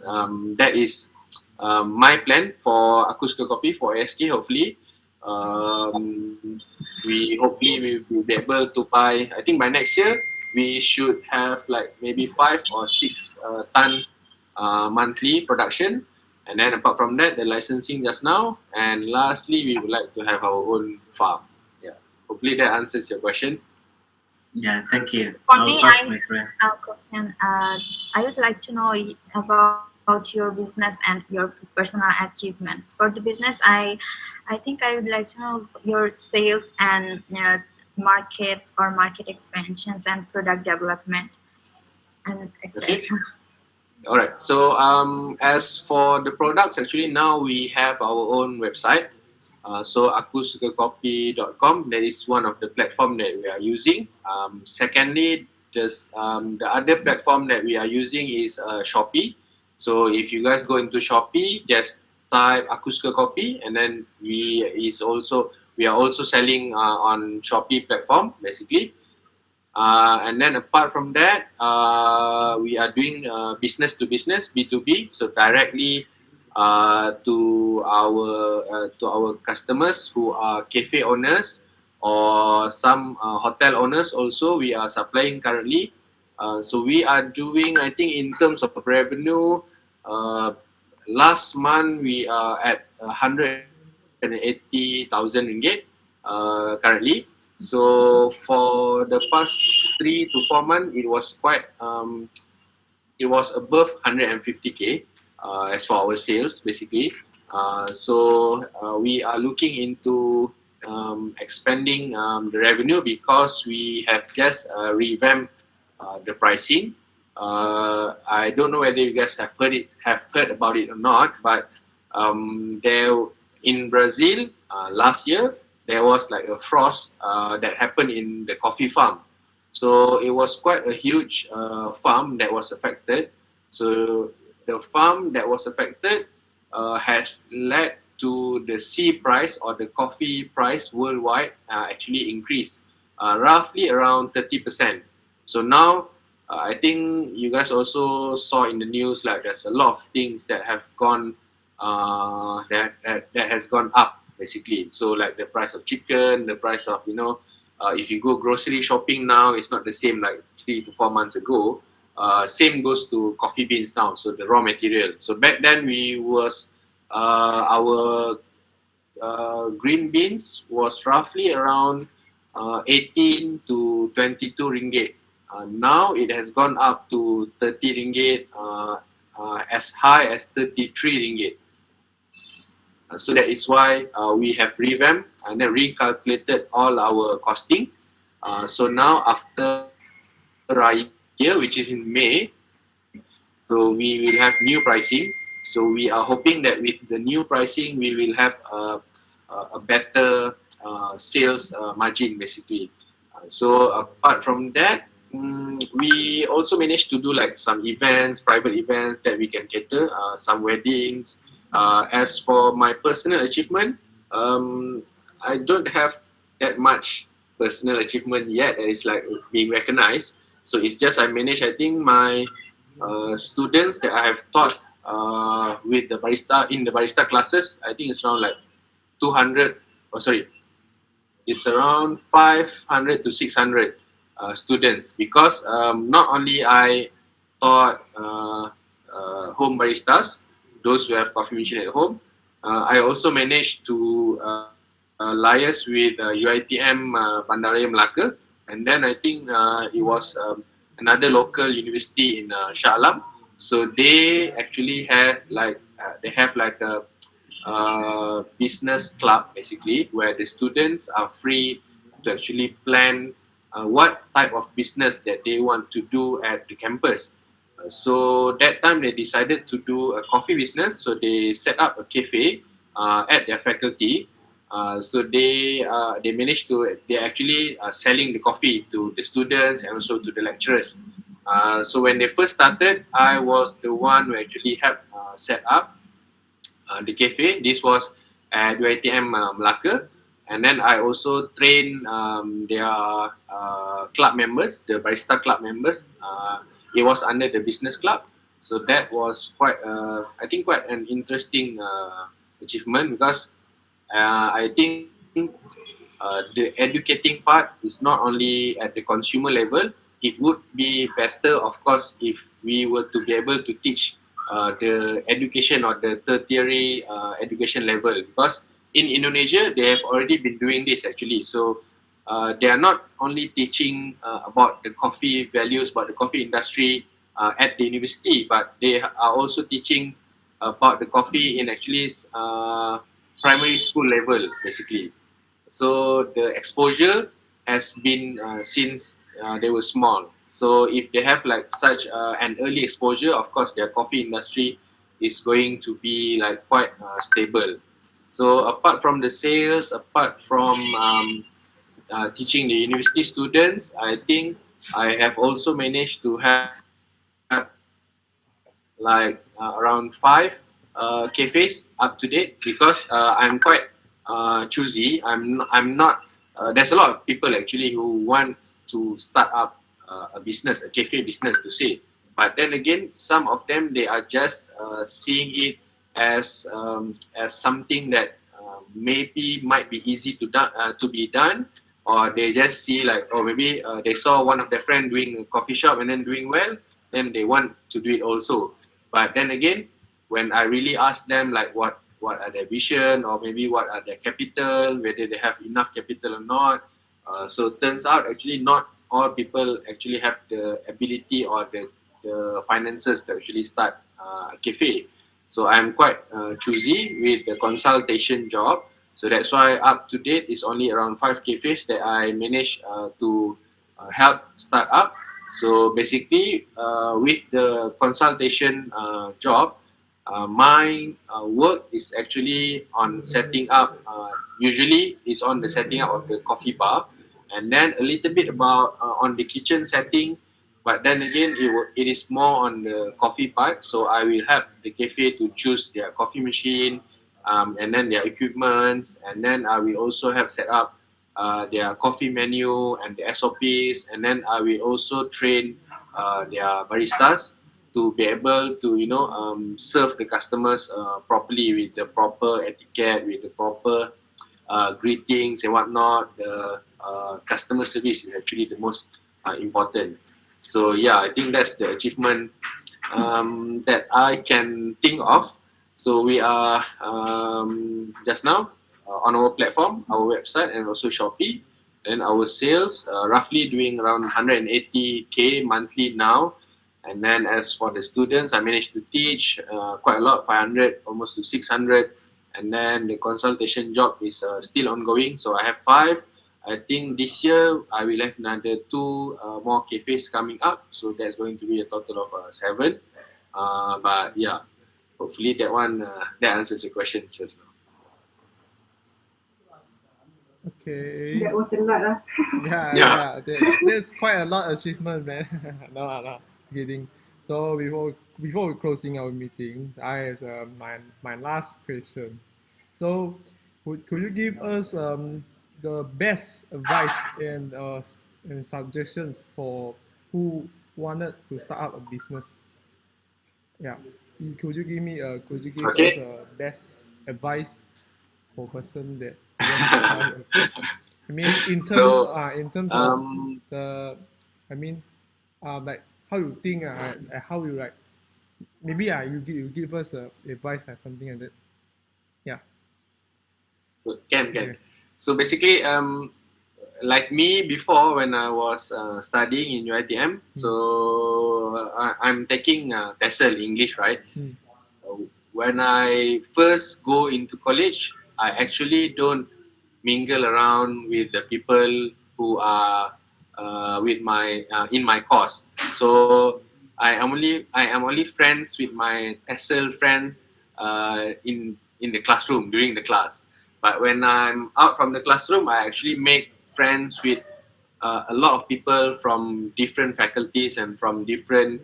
that is my plan for AkuSuka Kopi for ASK. Hopefully we will be able to buy, I think by next year we should have like maybe 5 or 6 ton monthly production. And then apart from that, the licensing just now, and lastly we would like to have our own farm. Yeah, hopefully that answers your question. Yeah, thank you. For I'll me, pass to my friend. a question. I would like to know about your business and your personal achievements. For the business, I think I would like to know your sales and markets or market expansions and product development and etc. Okay. All right. So as for the products, actually now we have our own website. So AkuSukaKopi.com, that is one of the platform that we are using. Secondly, the other platform that we are using is Shopee. So if you guys go into Shopee, just type AkuSuka Kopi, and then we are also selling on Shopee platform basically. And then apart from that, we are doing business to business, B2B, so directly to our customers who are cafe owners or some hotel owners also. We are supplying currently. So we are doing, I think in terms of revenue, last month we are at 180,000 ringgit currently. So for the past 3 to 4 months, it was it was above 150k as for our sales basically. So we are looking into expanding the revenue, because we have just revamped the pricing. I don't know whether you guys have heard about it or not, but there in Brazil last year there was like a frost that happened in the coffee farm. So it was quite a huge farm that was affected. So the farm that was affected has led to the C price or the coffee price worldwide actually increase roughly around 30%. So now I think you guys also saw in the news like there's a lot of things that have gone that has gone up basically. So like the price of chicken, the price of if you go grocery shopping now, it's not the same like 3 to 4 months ago. Same goes to coffee beans now, so the raw material. So back then our green beans was roughly around 18 to 22 ringgit. Now it has gone up to 30 ringgit, as high as 33 ringgit. So that is why we have revamped and then recalculated all our costing. So now after Raya, which is in May, so we will have new pricing. So we are hoping that with the new pricing, we will have a better sales margin basically. So apart from that, we also managed to do like some events, private events that we can cater, some weddings. As for my personal achievement, I don't have that much personal achievement yet that is like being recognized. So it's just I managed, I think my students that I have taught with the barista in the barista classes, I think it's around like 200, oh sorry, it's around 500 to 600 students, because not only I taught home baristas, those who have coffee machine at home, I also managed to liaise with UiTM Bandaraya Melaka, and then I think it was another local university in Shah Alam. So they actually have like a business club basically, where the students are free to actually plan what type of business that they want to do at the campus. So that time they decided to do a coffee business, so they set up a cafe at their faculty. So they managed to, they actually selling the coffee to the students and also to the lecturers. So when they first started, I was the one who actually helped set up the cafe. This was at UiTM Melaka, and then I also trained their club members, the barista club members. It was under the business club, so that was quite, I think, quite an interesting achievement, because I think the educating part is not only at the consumer level. It would be better, of course, if we were to be able to teach the education or the tertiary education level, because in Indonesia they have already been doing this actually. So they are not only teaching about the coffee values, about the coffee industry at the university, but they are also teaching about the coffee in actually primary school level basically. So the exposure has been since they were small. So if they have like such an early exposure, of course their coffee industry is going to be like quite stable. So apart from the sales, apart from teaching the university students, I think I have also managed to have like around 5 cafes up to date, because I'm quite choosy. I'm not. There's a lot of people actually who want to start up a business, a cafe business to say. But then again, some of them they are just seeing it as something that maybe might be easy to be done, or they just see like, oh, maybe they saw one of their friend doing a coffee shop and then doing well, then they want to do it also. But then again, when I really ask them like what are their vision, or maybe what are their capital, whether they have enough capital or not, so turns out actually not all people actually have the ability or the finances to actually start a cafe. So I'm quite choosy with the consultation job. So that's why up to date is only around 5 cafes that I managed to help start up. So basically, with the consultation job, my work is actually on setting up, usually is on the setting up of the coffee bar, and then a little bit about on the kitchen setting. But then again, it is more on the coffee part. So I will help the cafe to choose their coffee machine, and then their equipment, and then I will also help set up their coffee menu and the SOPs, and then I will also train their baristas to be able to serve the customers properly with the proper etiquette, with the proper greetings and whatnot. The customer service is actually the most important. So yeah, I think that's the achievement that I can think of. So we are just now on our platform, our website, and also Shopee. And our sales roughly doing around 180K monthly now. And then as for the students, I managed to teach quite a lot, 500 almost to 600. And then the consultation job is still ongoing. So I have 5. I think this year I will have another 2 more cafes coming up. So that's going to be a total of 7. But yeah, hopefully that one that answers your question just now. Okay. That was a lot lah. Yeah, Yeah. yeah. There's quite a lot of achievement, man. No, kidding. So before we closing our meeting, I have my last question. So, could you give us the best advice and suggestions for who wanted to start up a business? Yeah. Could you give us Okay. a best advice for person that wants to start up I mean, So in terms of um, the, I mean, like how you think, how you like, maybe you give us advice or something like that. Yeah. can. Okay. So basically, like me before when I was studying in UiTM, so I'm taking TESOL English, right? Mm. When I first go into college, I actually don't mingle around with the people who are with my in my course. So I am only friends with my TESOL friends in the classroom during the class. But when I'm out from the classroom, I actually make friends with a lot of people from different faculties and from different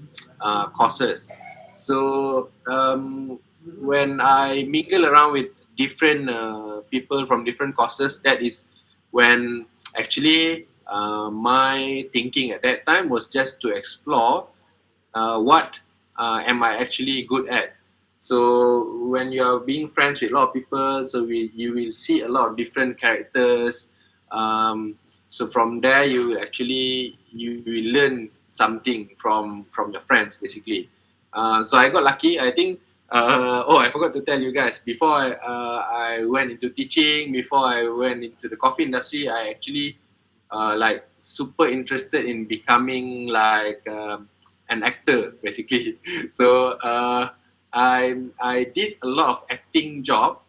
courses. So when I mingle around with different people from different courses, that is when actually my thinking at that time was just to explore what am I actually good at. So when you are being friends with a lot of people, so you will see a lot of different characters. So from there, you will learn something from your friends basically. So I got lucky. I think. Oh, I forgot to tell you guys. Before I went into teaching, before I went into the coffee industry, I actually like super interested in becoming like an actor basically. So I did a lot of acting job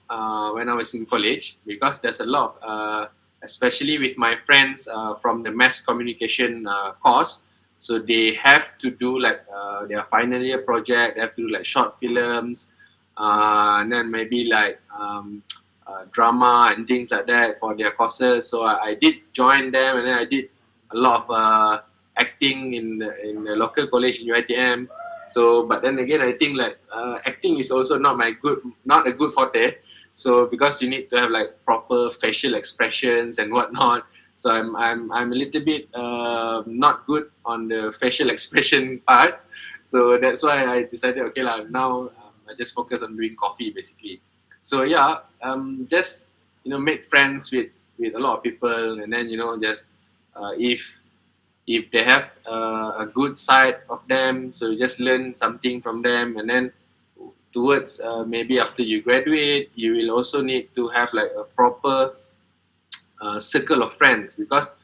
when I was in college because there's a lot of especially with my friends from the mass communication course. So they have to do like their final year project. They have to do like short films, and then maybe like drama and things like that for their courses. So I did join them, and then I did a lot of acting in the local college in UiTM. So, but then again, I think like acting is also not a good forte. So because you need to have like proper facial expressions and whatnot. So I'm a little bit not good on the facial expression part. So that's why I decided, okay lah, now I just focus on doing coffee basically. So yeah, just make friends with a lot of people, and then just if they have a good side of them, so you just learn something from them, and then towards maybe after you graduate, you will also need to have like a proper circle of friends, because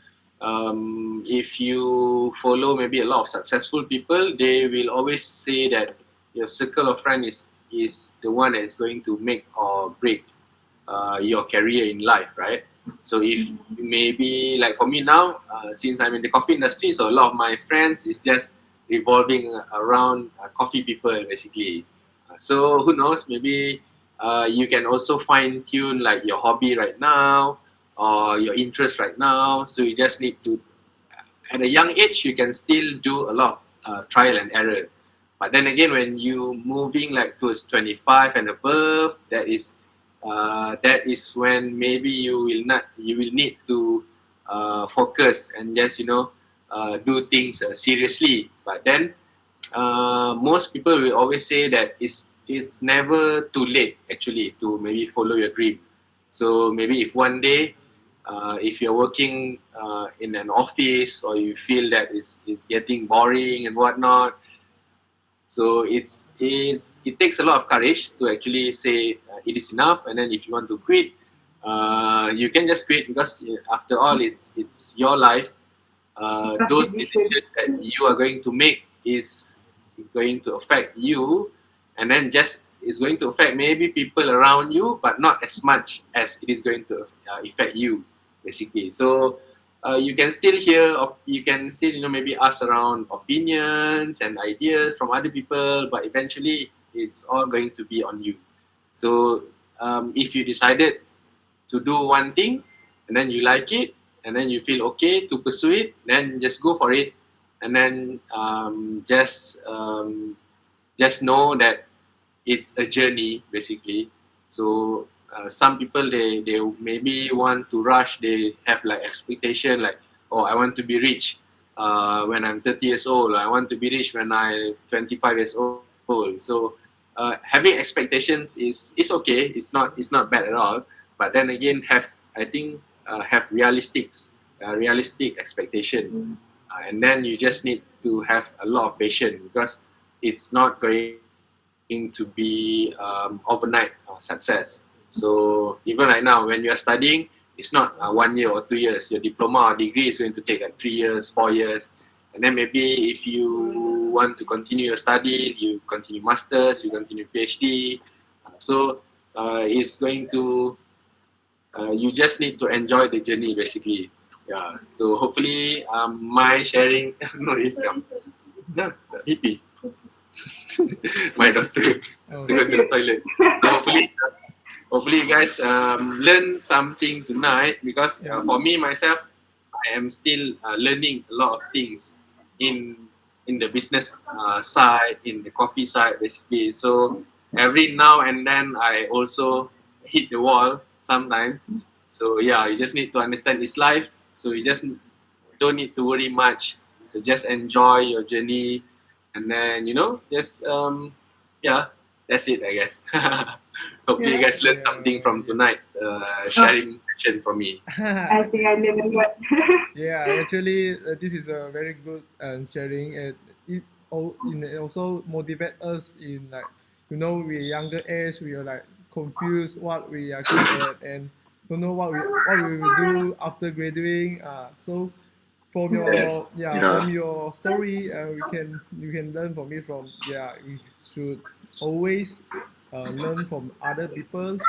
if you follow maybe a lot of successful people, they will always say that your circle of friends is the one that is going to make or break your career in life, right? So if maybe like for me now, since I'm in the coffee industry, so a lot of my friends is just revolving around coffee people basically. So who knows, maybe you can also fine tune like your hobby right now or your interest right now. So you just need to, at a young age, you can still do a lot of trial and error. But then again, when you moving like towards 25 and above, that is that is when maybe you will need to focus and just do things seriously. But then most people will always say that it's never too late actually to maybe follow your dream. So maybe if one day if you're working in an office or you feel that it's getting boring and whatnot, so it takes a lot of courage to actually say it is enough. And then if you want to quit, you can just quit, because after all it's your life. Those decisions that you are going to make is going to affect you, and then just is going to affect maybe people around you, but not as much as it is going to affect you, basically. So you can still hear, you can still maybe ask around opinions and ideas from other people, but eventually it's all going to be on you. So if you decided to do one thing and then you like it and then you feel okay to pursue it, then just go for it. And then just know that it's a journey, basically. So some people, they maybe want to rush. They have like expectation, like, oh, I want to be rich when I'm 30 years old. I want to be rich when I'm 25 years old. So having expectations is okay. It's not bad at all. But then again, have realistic expectation, and then you just need to have a lot of patience, because it's not going to be overnight success. So even right now, when you are studying, it's not 1 year or 2 years. Your diploma or degree is going to take like 3 years, 4 years. And then maybe if you want to continue your study, you continue masters, you continue PhD. So it's going to, you just need to enjoy the journey, basically. Yeah. So hopefully my sharing, no, it's no, hippie. My daughter to go to the toilet. So hopefully you guys learn something tonight, because for me myself, I am still learning a lot of things in the business side, in the coffee side, basically. So every now and then I also hit the wall sometimes. So yeah, you just need to understand it's life. So you just don't need to worry much. So just enjoy your journey, and then just yeah, that's it, I guess. Hopefully you guys learned something from tonight sharing session from me. I think I learned a lot. Yeah, actually, this is a very good sharing, and it also motivate us in, like, we younger age, we are like confused what we are good at, and don't know what we will do after graduating. So from your Yes. from your story, you can learn from it. We should always learn from other people's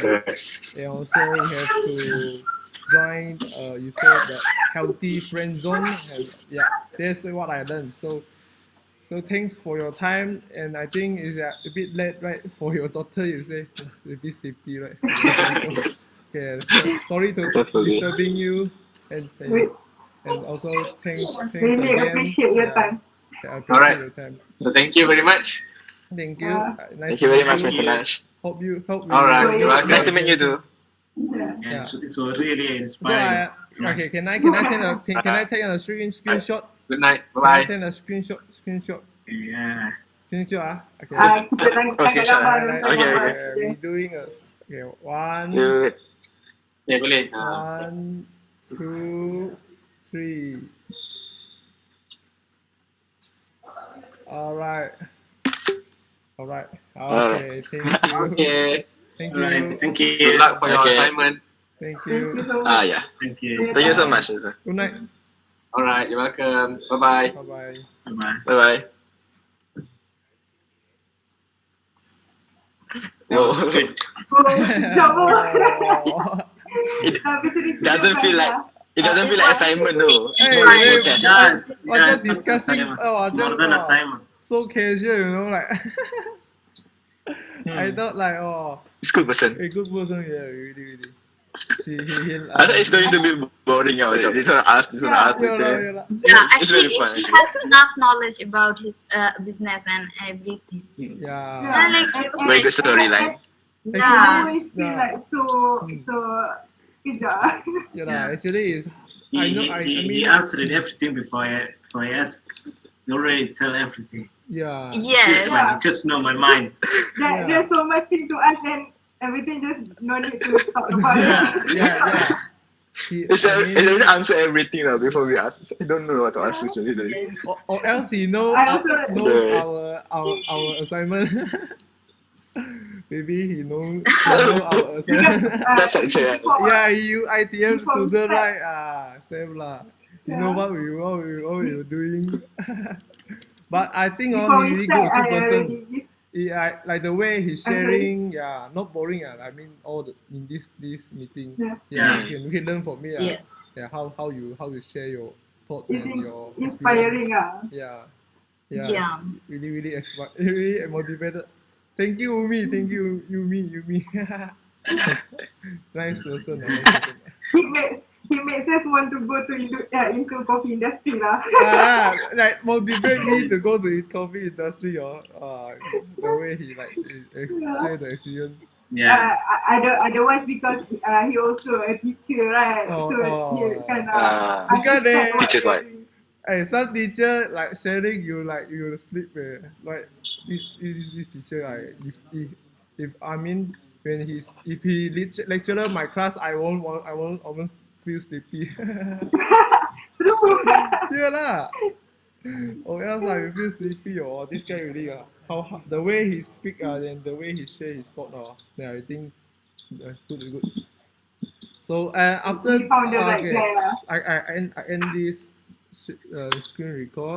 Correct. and also we have to join, you said that healthy friend zone, and yeah, that's what I learned. So thanks for your time, and I think it's a bit late, right, for your daughter, you say. A bit sleepy, right? So Yes. okay, so sorry to Hopefully. disturbing you, and We also thanks really again. appreciate your Yeah, time. I All appreciate right. your time. So thank you very much. Thank you. Uh, Nice Thank to you very meet much, you. Mr. Nash. Hope All we right. You're Nice to welcome. meet you too. yeah. Yeah, Yeah. so this was really So inspiring tonight. okay, can I take a screenshot? Good night. Bye Can I bye. take a screenshot? Yeah. Okay. Kita Oh, tangkap screenshot. gambar, Alright, tangkap Okay, gambar. okay. we doing okay, Good. Ya boleh. one, two, three. Alright. Alright. Okay, thank you. Okay. Thank All right. you. Thank Good you. luck for your Okay. assignment. Thank Thank you you. so much. Yeah. Thank you. Thank you so Bye. much, sir. Good night. All right. You're welcome. Bye bye. Bye bye. Bye-bye. Bye bye. That was good. Oh, jauh. Oh. It Tapi cerita doesn't dia feel like banyak. it doesn't feel like assignment though. It's Hey, more like hey, podcast. Yes. just Yes, discussing. assignment. Oh, It's more than assignment. so casual, like. I Hmm. thought like, oh, It's good person. a good person, yeah, really. I thought it's going to be boring out. This one ask, this one ask. Yeah, Later. lah. Yeah, It's actually, very fun. he Actually. has enough knowledge about his business and everything. Yeah. And like he was Very like, good storyline. Yeah. Always feel yeah. like so sekejap. Yeah, Yeah. actually is I know I He mean answered everything before I asked. You already tell everything. yeah. Yes. Yeah. Just know my mind. Yeah. There's so much thing to ask and everything just no need to talk about Yeah. it. Yeah. He It's I already mean answer everything before we ask. I don't know what to ask actually. or else he I also knows The- our assignment. Maybe he know our because assignment. That's actually Yeah, you ITM before we student, start, right? Same lah. You know yeah, what we were doing. But I think before he we really start, good I person. already give. Like the way he's I'm sorry. sharing, yeah, not boring. I mean, all in this meeting, Yeah, yeah, Yeah. we can learn from me. Yes. Yeah, how you share your thought it's and your experience. inspiring. Yeah, yeah, it's Yeah. really really motivated. Thank you, Umi. Thank you, Yumi. Nice person. Nice person. He makes us want to go to into coffee industry lah. Like motivate me to go to the coffee industry or the way he like Yeah. share the experience. Yeah. Otherwise because he also a teacher, right? Oh, So he can Because understand what Teachers we are right. doing. hey, some teacher like sharing you will sleep. Like this teacher, if I mean when if he lecturer my class, I won't feel sleepy. True. Yeah lah. Or else I will feel sleepy or this guy really how the way he speak and the way he share his thought yeah I think good. So after We found the right okay guy lah. I end this screen record.